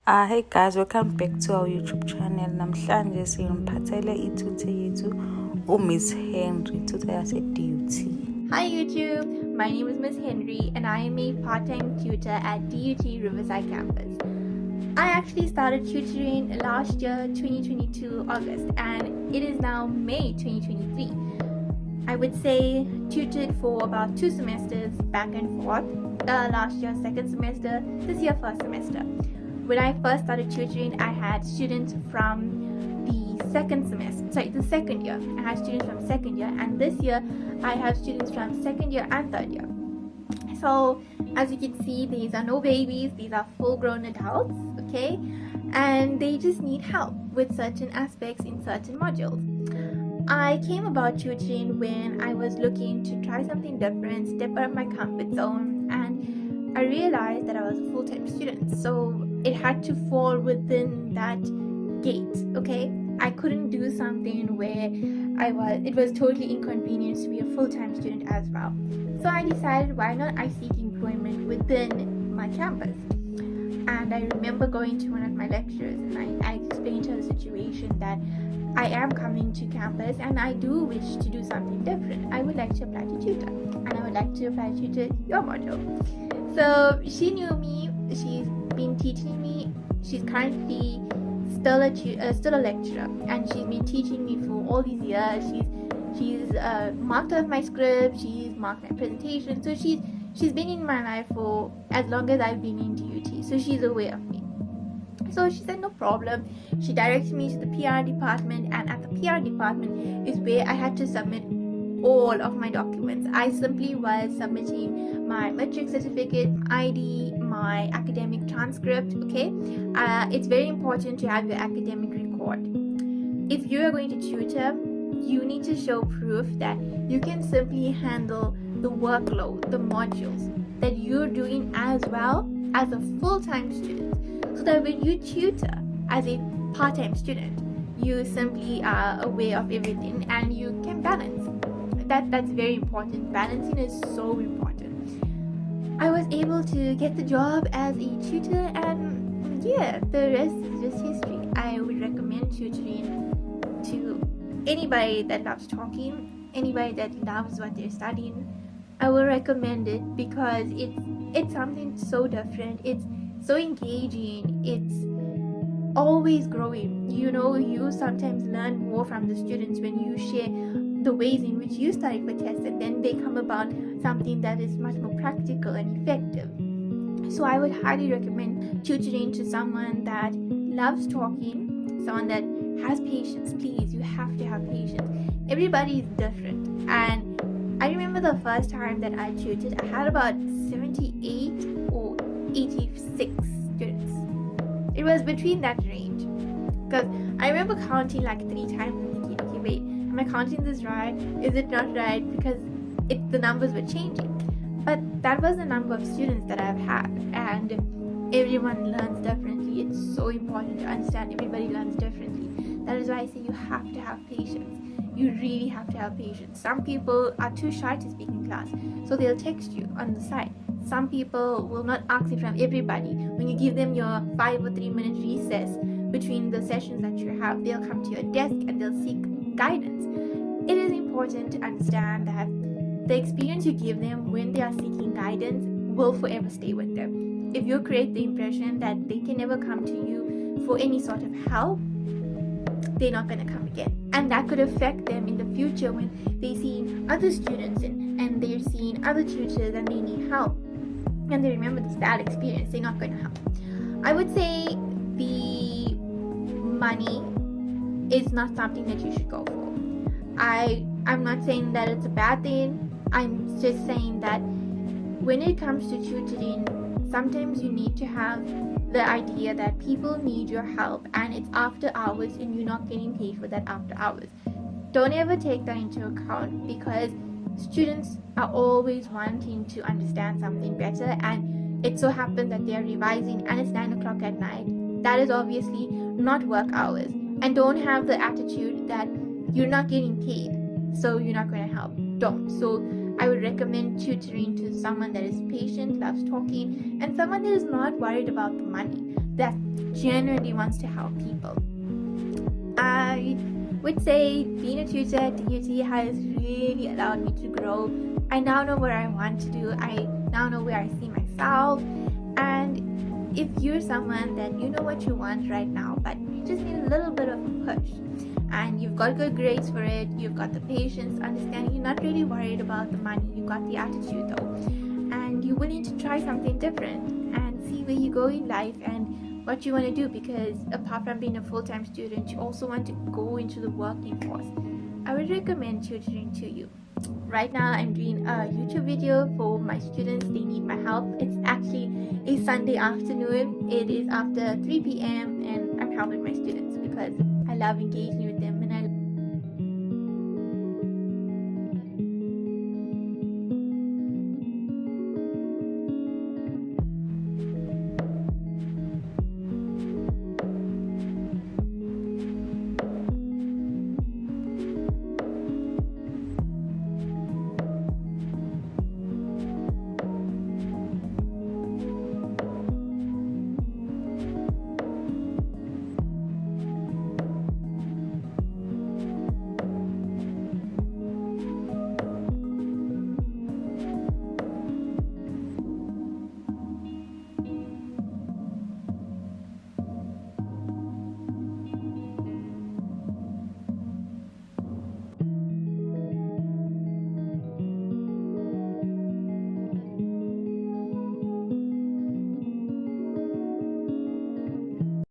Hey guys, welcome back to our YouTube channel. Namhlanje siniphathele i-tutor yethu Miss Henry, tutor yase-DUT. Hi YouTube, my name is Miss Henry and I am a part-time tutor at DUT Riverside campus. I actually started tutoring last year 2022 August and it is now May 2023. I would say tutored for about 2 semesters back and forth. Last year second semester, this year first semester. When I first started tutoring, I had students from the second year. I had students from second year, and this year I have students from second year and third year. So as you can see, these are no babies, these are full-grown adults, okay? And they just need help with certain aspects in certain modules. I came about tutoring when I was looking to try something different, step out of my comfort zone, and I realized that I was a full-time student, so it had to fall within that gate, okay? I couldn't do something where it was totally inconvenient to be a full-time student as well. So I decided, why not I seek employment within my campus? And I remember going to one of my lecturers and I explained to her the situation that I am coming to campus and I do wish to do something different. I would like to apply to tutor and I would like to apply to tutor your module. So she knew me, she's been teaching me, she's currently still a lecturer and she's been teaching me for all these years. She's marked off my script, she's marked my presentation, so she's been in my life for as long as I've been in DUT, so she's aware of me. So she said no problem. She directed me to the PR department, and at the PR department is where I had to submit all of my documents. I simply was submitting my matric certificate, ID, my academic transcript, okay? It's very important to have your academic record. If you are going to tutor, you need to show proof that you can simply handle the workload, the modules that you're doing as well as a full-time student, so that when you tutor as a part-time student, you simply are aware of everything and you can balance. That's very important. Balancing is so important. I was able to get the job as a tutor, and yeah, the rest is just history. I would recommend tutoring to anybody that loves talking, anybody that loves what they're studying. I will recommend it because it's something so different. It's so engaging. It's always growing. You sometimes learn more from the students when you share the ways in which you study for tests, and then they come about something that is much more practical and effective. So I would highly recommend tutoring to someone that loves talking, someone that has patience. Please, you have to have patience. Everybody is different, and I remember the first time that I tutored, I had about 78 or 86 students. It was between that range, because I remember counting like 3 times and thinking, okay, wait, am I counting this right? Is it not right? Because the numbers were changing. But that was the number of students that I've had, and everyone learns differently. It's so important to understand everybody learns differently. That is why I say you have to have patience. You really have to have patience. Some people are too shy to speak in class, so they'll text you on the side. Some people will not ask it from everybody. When you give them your 5 or 3 minute recess between the sessions that you have, they'll come to your desk and they'll seek guidance. It is important to understand that the experience you give them when they are seeking guidance will forever stay with them. If you create the impression that they can never come to you for any sort of help, they're not going to come again. And that could affect them in the future when they see other students and they're seeing other tutors and they need help. And they remember this bad experience, they're not going to help. I would say the money is not something that you should go for. I'm not saying that it's a bad thing. I'm just saying that when it comes to tutoring, sometimes you need to have the idea that people need your help and it's after hours and you're not getting paid for that after hours. Don't ever take that into account, because students are always wanting to understand something better, and it so happens that they're revising and it's 9 o'clock at night. That is obviously not work hours. And don't have the attitude that you're not getting paid, so you're not going to help. Don't. So I would recommend tutoring to someone that is patient, loves talking, and someone that is not worried about the money. genuinely wants to help people. I would say being a tutor at DUT has really allowed me to grow. I now know what I want to do. I now know where I see myself. And if you're someone that you know what you want right now, but you just need a little bit of a push, and you've got good grades for it, you've got the patience, understanding, you're not really worried about the money, you've got the attitude though, and you're willing to try something different and see where you go in life and what you want to do, because apart from being a full-time student, you also want to go into the working force. I would recommend tutoring to you. Right now I'm doing a YouTube video for my students. They need my help. It's actually a Sunday afternoon. It is after 3 p.m. and I'm helping my students because I love engaging with them.